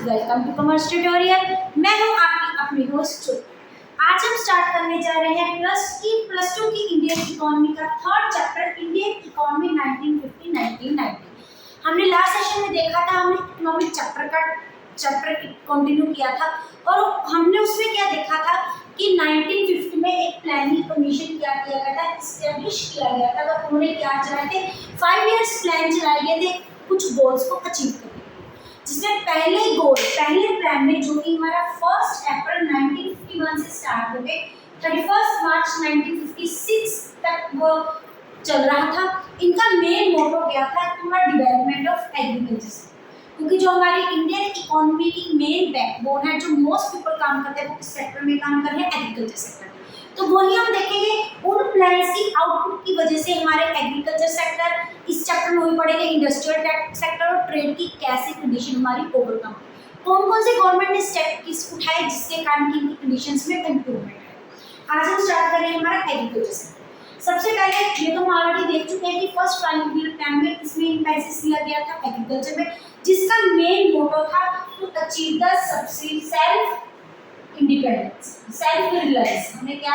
Welcome to commerce tutorial. मैं हूं आपकी अपनी होस्ट। आज हम स्टार्ट करने जा रहे हैं प्लस टू की इंडियन इकोनॉमी का थर्ड चैप्टर, इंडियन इकोनॉमी 1950-1990। हमने लास्ट सेशन में देखा था, हमने इकोनॉमिक चैप्टर कंटिन्यू किया था और हमने उसमें क्या देखा था कि 1950 में एक प्लानिंग कमीशन क्या किया गया था, एस्टेब्लिश किया गया था। और उन्होंने क्या चलाए थे, 5 इयर्स प्लान चलाए गए थे कुछ गोल्स को अचीव करने, जिसमें पहले प्लान में जो कि हमारा 1 अप्रैल 1951 से स्टार्ट हो गए 31 मार्च 1956 तक वो चल रहा था। इनका मेन मोटो क्या था, हमारा डेवलपमेंट ऑफ एग्रीकल्चर, क्योंकि जो हमारी इंडियन इकोनॉमी की मेन बैकबोन है, जो मोस्ट पीपल काम करते हैं वो किस सेक्टर में काम कर रहे हैं, एग्रीकल्चर सेक्टर। तो वही हम देखेंगे उन प्लान्स की आउटपुट की वजह से हमारे एग्रीकल्चर सेक्टर, इस चैप्टर में वही पढ़ेंगे इंडस्ट्रियल सेक्टर और ट्रेड की कैसी कंडीशन हमारी ओवरकम, कौन से गवर्नमेंट ने स्टेप किस उठाए जिसके कारण की कंडीशंस में इंप्रूवमेंट है। आज हम स्टार्ट करेंगे हमारा एग्रीकल्चर सेक्टर। सबसे पहले ये तो हम ऑलरेडी देख चुके हैं कि फर्स्ट ट्राइएंगुलर प्लान में इसमें एम्फेसिस दिया गया था एग्रीकल्चर में, जिसका मेन मोटो था to achieve the self independence, self reliance. हमें क्या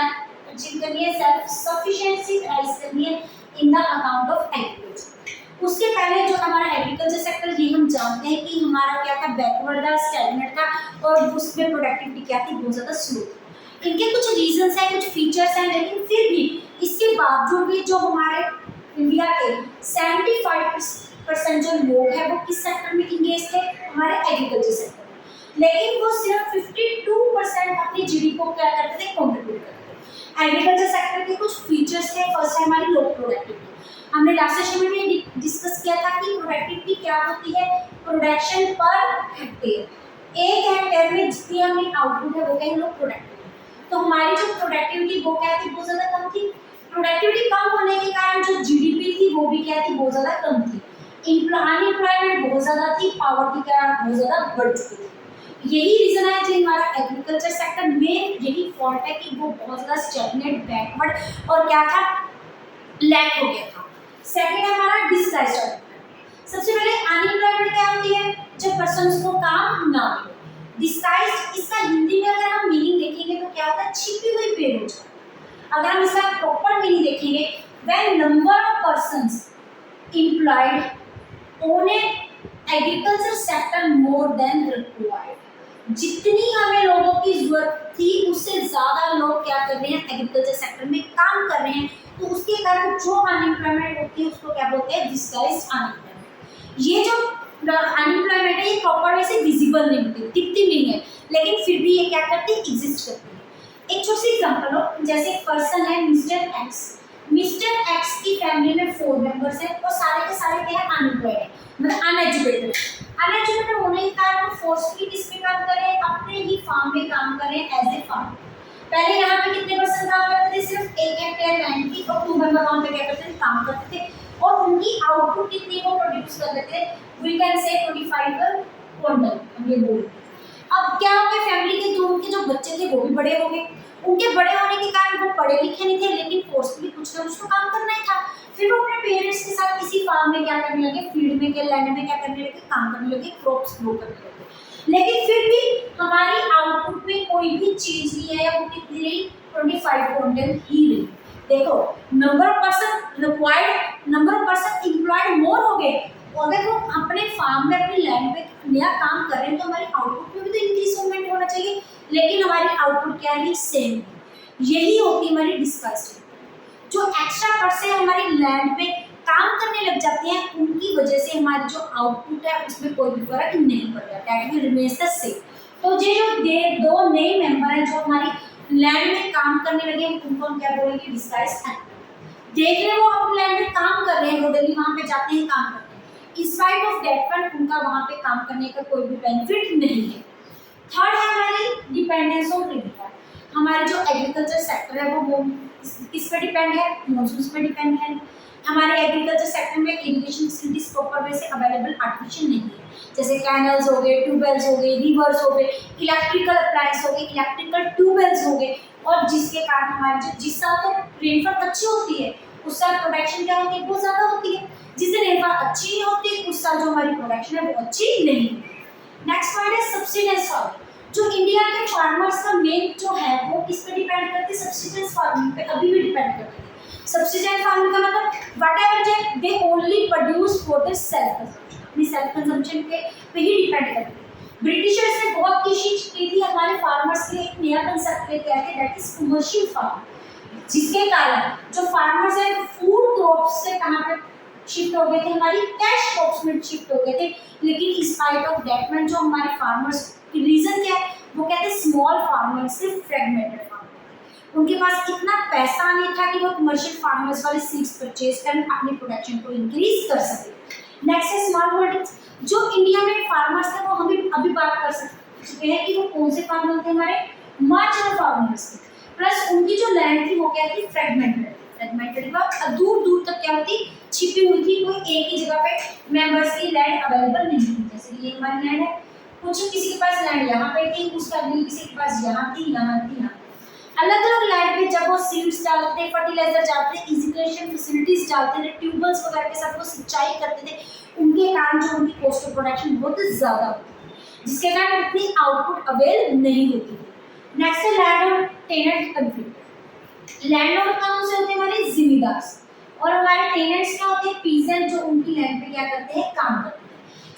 अचीव करनी है, सेल्फ सफिशिएंसी राइज करनी है in the account of agriculture. उसके पहले जो हमारा एग्रीकल्चर सेक्टर, ये हम जानते हैं कि हमारा क्या था, बैकवर्ड था, स्टैग्नेंट था और उसमें प्रोडक्टिविटी क्या थी, बहुत ज़्यादा स्लो थी। इनके कुछ रीजंस हैं, कुछ फीचर्स हैं, लेकिन फिर भी इसके बावजूद भी जो हमारे इंडिया के 75% जो लोग हैं वो किस सेक्टर में इंगेज थे, हमारे एग्रीकल्चर सेक्टर में। लेकिन वो सिर्फ 52% अपनी जीडीपी को क्या करते थे, कंट्रीब्यूट करते थे। एग्रीकल्चर सेक्टर के कुछ फीचर्स थे। फर्स्ट है हमारी लो प्रोडक्टिविटी। हमने लास्ट सेशन में भी डिस्कस किया था कि प्रोडक्टिविटी क्या होती है, प्रोडक्शन पर हेक्टेयर। एक हेक्टेयर में जितनी हमें आउटपुट है वो कहें लो प्रोडक्टिविटी। तो हमारी जो प्रोडक्टिविटी वो क्या थी, बहुत ज़्यादा कम थी। प्रोडक्टिविटी कम होने के कारण जो जीडीपी थी वो भी क्या थी, बहुत ज़्यादा कम थी। अनएम्प्लॉयमेंट बहुत ज़्यादा थी, पॉवर्टी क्या बहुत ज़्यादा बढ़ चुकी थी। यही रीजन है जो हमारा एग्रीकल्चर सेक्टर में यही फॉल्ट है कि वो बहुत ज़्यादा स्टैग्नेंट, बैकवर्ड और क्या था, लैक हो गया था। सेकंड है हमारा डिसगाइज्ड अनएम्प्लॉयमेंट। सबसे पहले अनएम्प्लॉयमेंट क्या होती है, जब पर्सन्स को काम ना मिले। डिसगाइज्ड, इसका हिंदी में अगर हम मीनिंग देखेंगे तो क्या होता है, छिपी हुई बेरोजगारी। अगर हम इसका प्रॉपर मीनिंग देखेंगे, when number of persons employed on A agriculture sector more than required, जितनी हमें लोगों की जरूरत थी उससे ज्यादा लोग क्या कर रहे हैं, एग्रीकल्चर सेक्टर में काम कर रहे हैं। तो उसके कारण जो अनएम्प्लॉयमेंट होती है उसको क्या बोलते हैं, डिसगाइज्ड अनएम्प्लॉयमेंट। ये जो अनएम्प्लॉयमेंट है ये प्रॉपर वैसे विजिबल नहीं होती, दिखती नहीं है, लेकिन फिर भी ये क्या करती है, एग्जिस्ट करती है। एक छोटी सी एग्जांपल हो, जैसे एक पर्सन है मिस्टर एक्स। मिस्टर एक्स की फैमिली में 4 मेंबर्स हैं और सारे के सारे क्या है, अनएम्प्लॉयड है, मतलब अनएजुकेटेड। अनएजुकेटेड होने के कारण वो फोर्सफुली किस पे काम कर रहे हैं, अपने ही फार्म में काम कर रहे हैं एज ए फार्मर। पहले यहाँ पे कितने पर्सन काम करते थे, सिर्फ 1 हेक्टेयर लैंड की, और 2 मेंबर वहाँ पे क्या करते थे, काम करते थे और उनकी आउटपुट कितनी वो प्रोड्यूस कर देते थे, वी कैन से 25 क्विंटल हम ये बोल। अब क्या हो गया, फैमिली के जो उनके जो बच्चे थे वो भी बड़े हो गए। उनके बड़े होने के कारण वो पढ़े लिखे नहीं थे, लेकिन फोर्सफुली कुछ ना कुछ तो काम करना ही था। फिर वो अपने पेरेंट्स के साथ इसी फार्म में क्या करने लगे, फील्ड में के लैंड में क्या करने लगे, काम करने लगे, क्रॉप्स ग्रो करने लगे। लेकिन फिर भी हमारी आउटपुट में कोई भी चेंज नहीं आया, वो कितनी रही, 25 क्विंटल ही रही। देखो, number of person required, number of person employed more हो गए। अगर वो अपने फार्म में, अपनी लैंड पे नया काम कर रहे हैं तो हमारी आउटपुट में भी तो इंक्रीजमेंट होना चाहिए, लेकिन हमारी आउटपुट क्या है, सेम। यही होती है हमारी डिस्कास्ट। जो एक्स्ट्रा पर्सन हमारी लैंड पे काम करने लग जाते हैं, उनकी वजह से हमारी जो आउटपुट है उसमें कोई भी फर्क नहीं पड़ता, that will remains the same. तो ये जो दो नए मेंबर हैं जो हमारी लैंड में काम करने लगे, उनको हम क्या बोलेंगे, डिस्गाइज्ड अनएम्प्लॉयड। देख रहे हो अपने लैंड में काम कर रहे हैं, वो डेली वहाँ पे जाते हैं, काम करते हैं, इंस्पाइट ऑफ दैट फैक्ट उनका वहाँ पे काम करने का कोई भी बेनिफिट नहीं है। थर्ड है हमारी डिपेंडेंस ऑन रेनफॉल। हमारे जो एग्रीकल्चर सेक्टर है वो किस पे डिपेंड है, मॉनसून पे डिपेंड है। हमारे एग्रीकल्चर सेक्टर में इरिगेशन फैसिलिटीज प्रॉपर वे से अवेलेबल आर्टिफिशियल नहीं है, जैसे कैनल्स हो गए, ट्यूबवेल्स हो गए, रिवर्स हो गए, इलेक्ट्रिकल अप्लायंस हो गए, इलेक्ट्रिकल ट्यूबवेल्स हो गए, और जिसके कारण हमारी जिस साल तो रेनफॉल अच्छी होती है उस साल प्रोडक्शन क्या होती है, बहुत ज़्यादा होती है। जिस दिन रेनफॉल अच्छी नहीं होती उस साल जो हमारी प्रोडक्शन है वो अच्छी नहीं है। नेक्स्ट पॉइंट है सब्सिडेंस फार्मिंग। जो इंडिया के फार्मर्स का मेन जो है वो किस पे डिपेंड करते हैं, सब्सिडेंस फार्मिंग पे अभी भी डिपेंड करते हैं। सब्सिडेंस फार्मिंग का मतलब whatever they only produce for their self consumption, अपनी सेल्फ कंजम्पशन पे ही डिपेंड करते हैं। ब्रिटिशर्स ने बहुत कोशिश की थी हमारे फार्मर्स के लिए एक नया कंसेप्ट लेके आए थे, दैट इज कमर्शियल फार्मिंग, जिसके कारण जो फार्मर्स है फूड क्रॉप्स से कहाँ पे शिफ्ट हो गए थे, हमारी कैश क्रॉप्स में शिफ्ट हो गए थे। लेकिन इस स्पाइट ऑफ डेवलपमेंट जो हमारे फार्मर्स की रीजन क्या है, वो कहते हैं स्मॉल फार्मर्स से फ्रेगमेंटेड फार्मर, उनके पास इतना पैसा नहीं था कि वो कमर्शियल फार्मर्स वाले सीड्स परचेज कर अपनी प्रोडक्शन को इंक्रीज कर सके। नेक्स्ट है स्मॉल होल्डिंग्स। जो इंडिया में फार्मर्स थे वो हम अभी बात कर सकते हैं कि वो कौन से फार्मर थे, हमारे मार्जिनल फार्मर्स थे। प्लस उनकी जो लैंड थी वो क्या थी, फ्रेगमेंटेड का दूर दूर तक क्या होती, छिपी हुई थी, कोई एक ही जगह पे मेंबर्स की लैंड अवेलेबल नहीं थी। जैसे ये हमारी लैंड है, कुछ किसी के पास लैंड यहाँ पे थी, उसका किसी के पास यहाँ थी, यहाँ थी, यहाँ अलग अलग लैंड पे जब वो सीड्स डालते थे, फर्टिलाइजर डालते थे, इरिगेशन फैसिलिटीज डालते थे, ट्यूबवेल्स वगैरह के साथ वो सिंचाई करते थे, उनके कारण जो उनकी कॉस्ट ऑफ प्रोडक्शन बहुत ज़्यादा होती थी, जिसके कारण उतनी आउटपुट अवेल नहीं होती थी। नेक्स्ट है लैंड और टेनेंट कंफ्लिक्ट। लैंड और कौन से होते हैं, हमारे जिम्मेदार, और हमारे टेनेंट्स क्या होते हैं, पीजेंट, जो उनकी लैंड पे क्या करते हैं, काम करते हैं।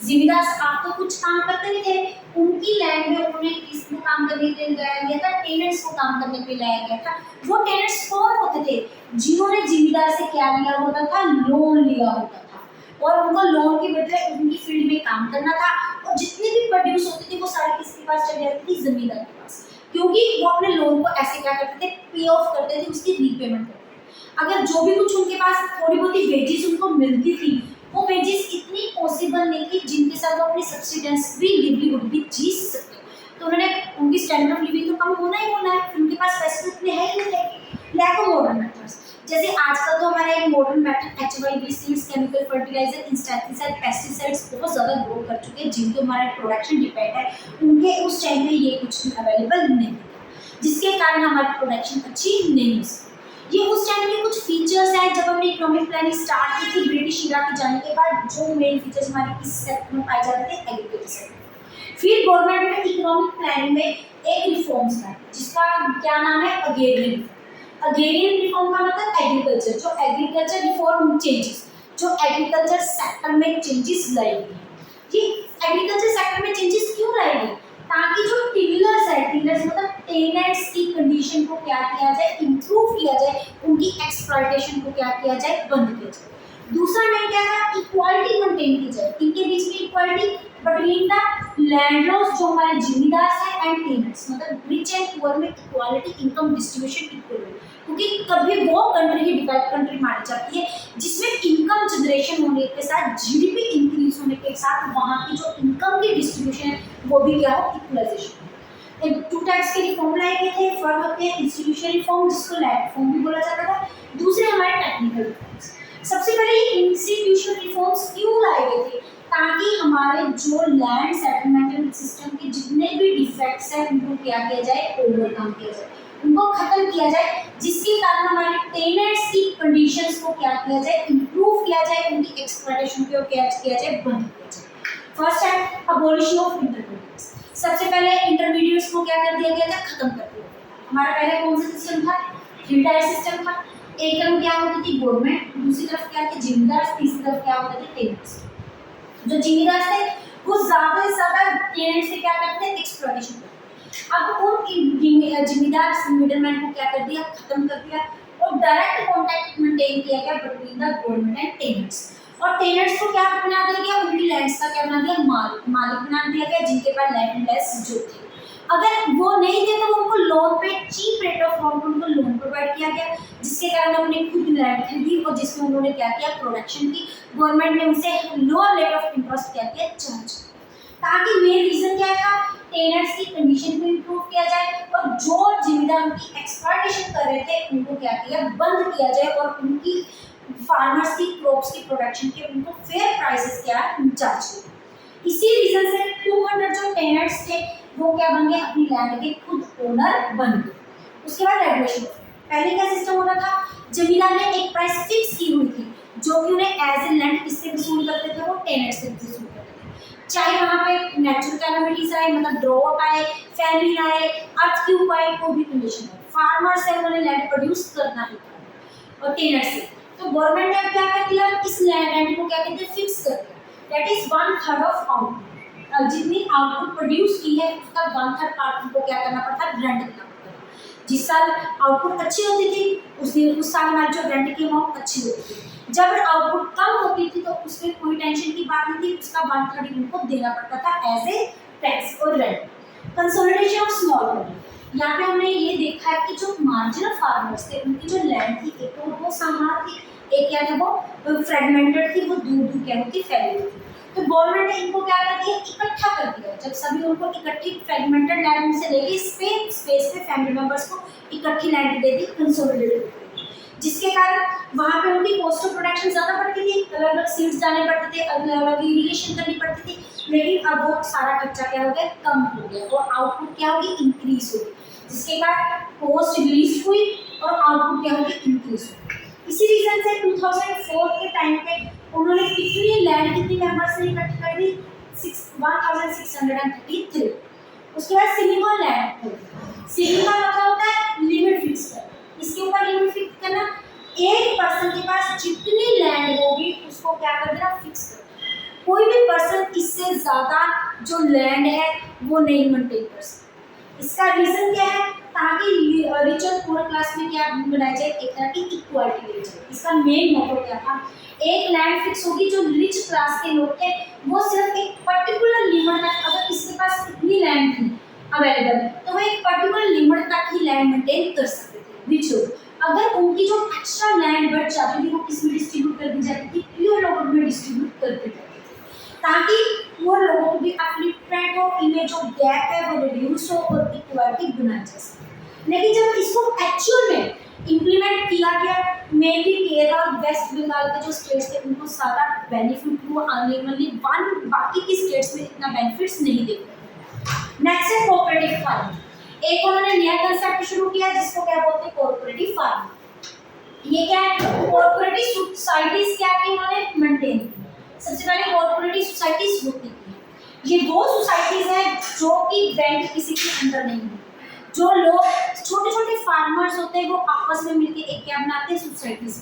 जिम्मेदार आप तो कुछ काम करते नहीं थे, उनकी लैंड में उन्हें किसने काम करने के लिए लाया गया था, टेनेंट्स को काम करने के लिए लाया गया था। वो टेनेंट्स कौन होते थे, जिन्होंने जिम्मेदार से क्या लिया होता था, लोन लिया होता था, और उनको लोन के बदले उनकी फील्ड में काम करना था, और जितनी भी प्रोड्यूस होती थी वो सारी किसके पास चली जाती थी, जमींदार के पास, क्योंकि वो अपने लोन को ऐसे क्या करते थे, पे ऑफ करते थे, उसकी रीपेमेंट करते थे। अगर जो भी कुछ उनके पास थोड़ी बहुत वेजेस उनको मिलती थी, वो वेजेस इतनी पॉसिबल नहीं थी जिनके साथ वो अपनी सब्सिडेंस भी लिवलीहुड भी जी सकते, तो उन्होंने उनकी स्टैंडर्ड ऑफ लिविंग तो कम होना ही होना है, उनके पास पैसे इतने है ही नहीं थे। लैक ऑफ मॉडर्न मेथड्स, जैसे आजकल तो हमारा एक modern method HYB seeds, chemical fertiliser, insecticide, pesticides बहुत ज़्यादा ग्रो कर चुके हैं, जिनके हमारा प्रोडक्शन डिपेंड है, उनके उस टाइम में ये कुछ अवेलेबल नहीं था, जिसके कारण हमारी प्रोडक्शन अच्छी नहीं हो सकती। ये उस टाइम के कुछ फीचर्स हैं जब हमने इकोनॉमिक प्लानिंग स्टार्ट की थी ब्रिटिश इरा के जाने के बाद, जो मेन फीचर्स हमारे किस सेक्टर में पाए जाते थे, एग्रीकल्चर सेक्टर। फिर गवर्नमेंट ने इकोनॉमिक प्लानिंग में एक रिफॉर्म्स लाई, जिसका क्या नाम है, अग्रेरियन रिफॉर्म। अग्रेरियन रिफॉर्म का मतलब एग्रीकल्चर, जो एग्रीकल्चर रिफॉर्म चेंजेस, जो एग्रीकल्चर सेक्टर में चेंजेस लाई गई। ये एग्रीकल्चर सेक्टर में चेंजेस क्यों लाई गई, ताकि जो टिलर्स है, टिलर्स मतलब टेनेंट्स की कंडीशन को क्या किया जाए, इंप्रूव किया जाए, उनकी एक्सप्लॉयटेशन को क्या किया जाए, बंद किया जाए। दूसरा मेन क्या था, इक्वालिटी मेंटेन की जाए, इनके बीच में इक्वालिटी बिटवीन द लैंडलॉर्ड्स, जो हमारे जिम्मेदार हैं, एंड टेनेंट्स, मतलब रिच एंड पुअर में इक्वालिटी, इनकम डिस्ट्रीब्यूशन इक्वल हो, क्योंकि कभी वो कंट्री ही डेवलप कंट्री मानी जाती है जिसमें इनकम जनरेशन होने के साथ, जीडीपी इंक्रीज होने के साथ, वहाँ की जो इनकम की डिस्ट्रीब्यूशन है वो भी क्या हो, इक्वलाइजेशन। टू टाइप्स के रिफॉर्म लाए गए थे, फर्स्ट होते हैं इंस्टीट्यूशनल रिफॉर्म, जिसको लैंड रिफॉर्म भी बोला जाता था, दूसरे हमारे टेक्निकल रिफॉर्म्स। सबसे पहले इंस्टीट्यूशनल रिफॉर्म्स क्यों लाए गए थे, ताकि हमारे जो लैंड सेटलमेंट सिस्टम के जितने भी डिफेक्ट्स हैं उनको क्या किया जाए, ओवरकम किया जाए, उनको खत्म किया जाए, जिसके कारण हमारे टेनेंट्स की कंडीशंस को क्या किया जाए, इंप्रूव किया जाए, उनकी एक्सप्लॉयटेशन को क्या किया जाए, बंद किया जाए। फर्स्ट है अबॉलिशन ऑफ इंटरमीडिएट्स। सबसे पहले इंटरमीडिएट्स को क्या कर दिया गया था, खत्म कर दिया गया। हमारा पहले कौन सा सिस्टम था, थ्री टायर सिस्टम था। एक तरफ क्या होती थी, गवर्नमेंट, दूसरी तरफ क्या थे, जिम्मेदार, तीसरी तरफ क्या होते थे, टेनेंट्स। जो जिम्मेदार थे वो ज़्यादा से ज़्यादा टेनेंट्स से क्या करते थे, एक्सप्लॉयटेशन करते। अब उन जिम्मेदार मिडलमैन को क्या कर दिया, खत्म कर दिया, और डायरेक्ट कॉन्टैक्ट मेंटेन किया गया between the government and tenants. और टेनेंट्स को क्या बना दिया गया, उनकी लैंड्स का क्या बना दिया, मालिक बना दिया गया, जिनके पास लैंड लेस जो थे। अगर वो नहीं थे तो उनको लोन पे चीप रेट ऑफ लोन पर उनको लोन प्रोवाइड किया गया, जिसके कारण उन्होंने खुद लैंड खरीदी, और जिसमें उन्होंने क्या किया, प्रोडक्शन की। गवर्नमेंट ने उनसे लोअर रेट ऑफ इंटरेस्ट क्या किया, चार्ज, ताकि मेन रीजन क्या था, टेनेंट्स की कंडीशन को इंप्रूव किया जाए, और जो जिम्मेदार उनकी एक्सप्लॉयटेशन कर रहे थे उनको क्या किया, बंद किया जाए, और उनकी फार्मर्स की क्रॉप्स की प्रोडक्शन के उनको फेयर प्राइसेस क्या चार्ज किए। इसी रीजन से 200 जो टेनेंट्स थे वो क्या बन गए, अपनी लैंड के खुद ओनर बन गए। उसके बाद रेगुलेशन। पहले क्या सिस्टम होता था, जमींदार ने एक प्राइस फिक्स की हुई थी, जो कि उन्हें एज ए लैंड किससे वसूल करते थे, वो टेनेंट्स से वसूल करते थे। चाहे वहाँ पे नेचुरल कैलामिटीज आए, मतलब ड्रॉट आए, फैमिन आए, अर्थक्वेक आए, कोई भी कंडीशन है, फार्मर्स है उन्होंने लैंड प्रोड्यूस करना ही करना। और टेनर्स से तो गवर्नमेंट ने क्या कर दिया, इस लैंड को क्या कहते हैं, फिक्स कर दिया, दैट इज 1/3 ऑफ आउटपुट। जितनी आउटपुट प्रोड्यूस की है उसका 1/3 पार्ट उनको क्या करना पड़ता है, रेंट देना पड़ता है। जिस साल आउटपुट अच्छी होती थी उस साल हमारी जो रेंट की अमाउंट अच्छी होती थी। जब आउटपुट कम होती थी तो उसमें कोई टेंशन की बात नहीं थी, उसका 1/3 उनको देना पड़ता था एज ए टैक्स और rent. Consolidation of small holder, यहाँ पे हमने ये देखा है कि जो मार्जिनल फार्मर्स थे उनकी जो लैंड थी एक तो वो समान थी, एक क्या था वो फ्रेगमेंटेड थी, वो दूर दूर क्या होती फैली हुई थी। तो गवर्नमेंट ने इनको क्या कर दिया, इकट्ठा कर दिया। जब सभी उनको इकट्ठी फ्रेगमेंटेड लैंड से लेके स्पेस पे फैमिली मेंबर्स को इकट्ठी लैंड दे दी, कंसोलिडेटेड, जिसके कारण वहाँ पे उनकी कॉस्ट ऑफ प्रोडक्शन ज़्यादा बढ़ती थी, अलग अलग सीड्स डालने पड़ते थे, अलग अलग इरिगेशन करनी पड़ती थी, लेकिन अब वो सारा खर्चा क्या हो गया, कम हो गया और आउटपुट क्या होगी, इंक्रीज होगी, जिसके कारण कॉस्ट रिलीज हुई और आउटपुट क्या होगी, इंक्रीज हुई। इसी रीजन से 2004 के टाइम पे उन्होंने कितनी लैंड कितनी मेंबर्स ने इकट्ठी कर दी, 1633। उसके बाद सिग्मा लैंड, सिग्मा मतलब होता है लिमिट फिक्स करना, इसके ऊपर लिमिट फिक्स करना, एक पर्सन के पास जितनी लैंड होगी उसको क्या कर देना, फिक्स कर देना। कोई भी पर्सन इससे ज्यादा जो लैंड है वो नहीं मेंटेन कर सकता। इसका रीजन क्या है, ताकि रिच और पुअर क्लास में क्या बनाई जाए, एक तरह की इक्वालिटी लाई जाए। इसका मेन मोटो क्या था, एक लैंड फिक्स होगी, जो रिच क्लास के लोग थे वो सिर्फ एक पर्टिकुलर लिमिट तक, अगर किसके पास इतनी लैंड थी अवेलेबल तो वो एक पर्टिकुलर लिमिट तक ही लैंड मेंटेन कर सकते थे। रिच लोग अगर उनकी जो एक्स्ट्रा लैंड बढ़ जाती थी वो किसमें डिस्ट्रीब्यूट कर दी जाती थी, पुअर लोगों में डिस्ट्रीब्यूट कर दी जाती थी, ताकि पुअर लोगों को भी अपलिफ्टमेंट हो, इनमें जो गैप है वो रिड्यूस हो और इक्वालिटी बनाई जा सके। लेकिन जब इसको एक्चुअल में इम्प्लीमेंट किया गया, मेनली केरला और वेस्ट बंगाल के जो स्टेट्स थे उनको ज़्यादा बेनिफिट हुआ, अर्ली बाकी की स्टेट्स में इतना बेनिफिट्स नहीं देखते। नेक्स्ट है कोऑपरेटिव फार्मिंग। एक उन्होंने नया कंसेप्ट शुरू किया जिसको क्या बोलते हैं, कोऑपरेटिव फार्मिंग। ये क्या है, कोऑपरेटिव सोसाइटीज क्या की उन्होंने मेंटेन की। सबसे पहले कोऑपरेटिव सोसाइटीज होती है, ये वो सोसाइटीज है जो कि बैंक किसी के अंदर नहीं है, जो लोग छोटे छोटे फार्मर्स होते हैं वो आपस में मिलकर एक क्या बनाते हैं, सोसाइटीज,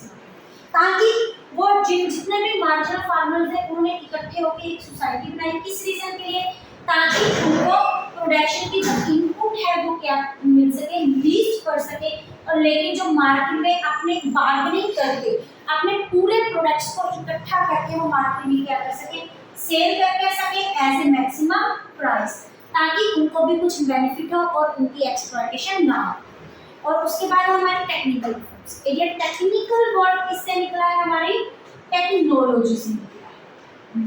ताकि वो जितने भी मार्जिनल फार्मर्स हैं उन्होंने इकट्ठे होकर एक सोसाइटी बनाई। किस रीजन के लिए, ताकि उनको प्रोडक्शन की जो इनपुट है वो क्या मिल सके, लीस्ट कर सके, और लेकिन जो मार्केट में अपने बार्गेनिंग करके अपने पूरे प्रोडक्ट्स को इकट्ठा करके वो मार्केट में क्या कर सके, सेल करके सके एज ए मैक्सिमम प्राइस, ताकि उनको भी कुछ बेनिफिट हो और उनकी एक्सप्लॉयटेशन ना हो। और उसके बाद हमारे टेक्निकल रिफॉर्म्स, ये टेक्निकल वर्ड किससे निकला है, हमारी टेक्नोलॉजी से निकला है।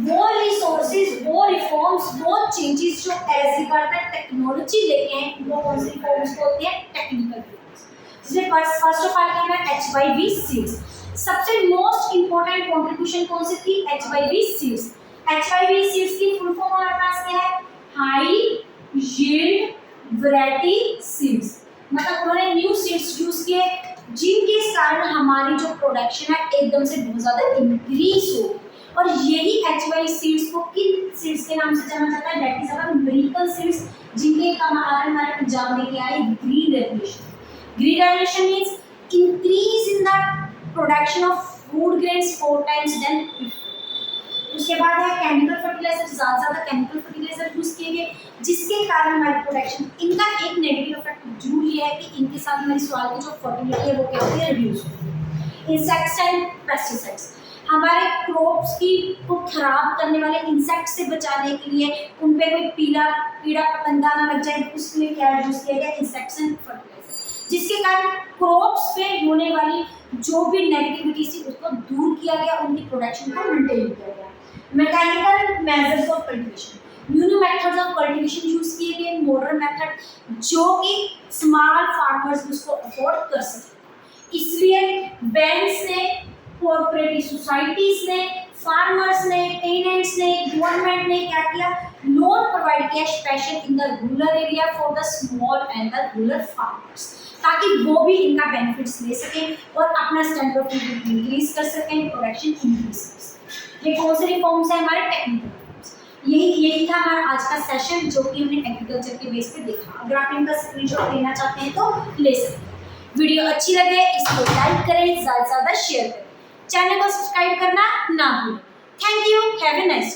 वो रिसोर्सेज, वो रिफॉर्म्स, वो चेंजेस जो एज रिगार्ड टेक्नोलॉजी लेके हैं वो कौन से रिफॉर्म्स बोलते हैं, टेक्निकल रिफॉर्म्स। जिसमें फर्स्ट ऑफ ऑल क्या है, HYV सीड्स। सबसे मोस्ट इंपॉर्टेंट कंट्रीब्यूशन कौन सी थी, HYV सीड्स। HYV सीड्स की फुल फॉर्म हमारे पास क्या है, हाई यील्ड वैरायटी सीड्स। मतलब उन्होंने न्यू सीड्स यूज किए जिनके कारण हमारी जो प्रोडक्शन है एकदम से बहुत ज्यादा इंक्रीज हो। और यही HYV सीड्स को किन सीड्स के नाम से जाना जाता है, that is our miracle seeds, जिनके कारण हमारे पंजाब में क्या है, green revolution. Green revolution means increase in the production of food grains 4 times then. उसके बाद है केमिकल फर्टिलाइजर, ज़्यादा केमिकल फर्टिलाइजर यूज किए गए जिसके कारण हमारी प्रोडक्शन, इनका एक नेगेटिव इफेक्ट जरूर ये है कि इनके साथ हमारी सॉइल की जो फर्टिलिटी है वो क्या होती है, रिड्यूस होती है। इंसेक्ट्स एंड पेस्टिसाइड्स, हमारे क्रॉप्स की को खराब करने वाले इंसेक्ट से बचाने के लिए, उन पे कोई कीड़ा पतंगा ना लग जाए, उसके लिए क्या यूज किया गया, इंसेक्ट्स एंड फर्टिलाइजर, जिसके कारण क्रॉप्स पे होने वाली जो भी नेगेटिविटी थी उसको दूर किया गया, उनकी प्रोडक्शन को मेंटेन किया गया। Mechanical methods of cultivation, new methods of cultivation use किए गए, मॉडर्न मेथड जो कि स्मॉल फार्मर्स उसको अफोर्ड कर सके। इसलिए बैंक्स ने, कोऑपरेटिव सोसाइटीज ने, फार्मर्स ने, टेनेंट्स ने, गवर्नमेंट ने क्या किया, लोन प्रोवाइड किया special in the rural area for the small and the rural farmers, ताकि वो भी इनका बेनिफिट्स ले सकें और अपना स्टैंडर्ड ऑफ लिविंग इंक्रीज कर सकें, प्रोडक्शन इंक्रीज कर सकें। ये कौन से रिफॉर्म्स है, हमारे टेक्निकल रिफॉर्म्स। यही था हमारा आज का सेशन, जो कि हमने एग्रीकल्चर के बेस पे देखा। अगर आप इनका स्क्रीनशॉट लेना चाहते हैं तो ले सकते हैं। वीडियो अच्छी लगे इसको लाइक करें, ज़्यादा से ज़्यादा शेयर करें, चैनल को सब्सक्राइब करना ना भूलें। Thank you, have a nice day.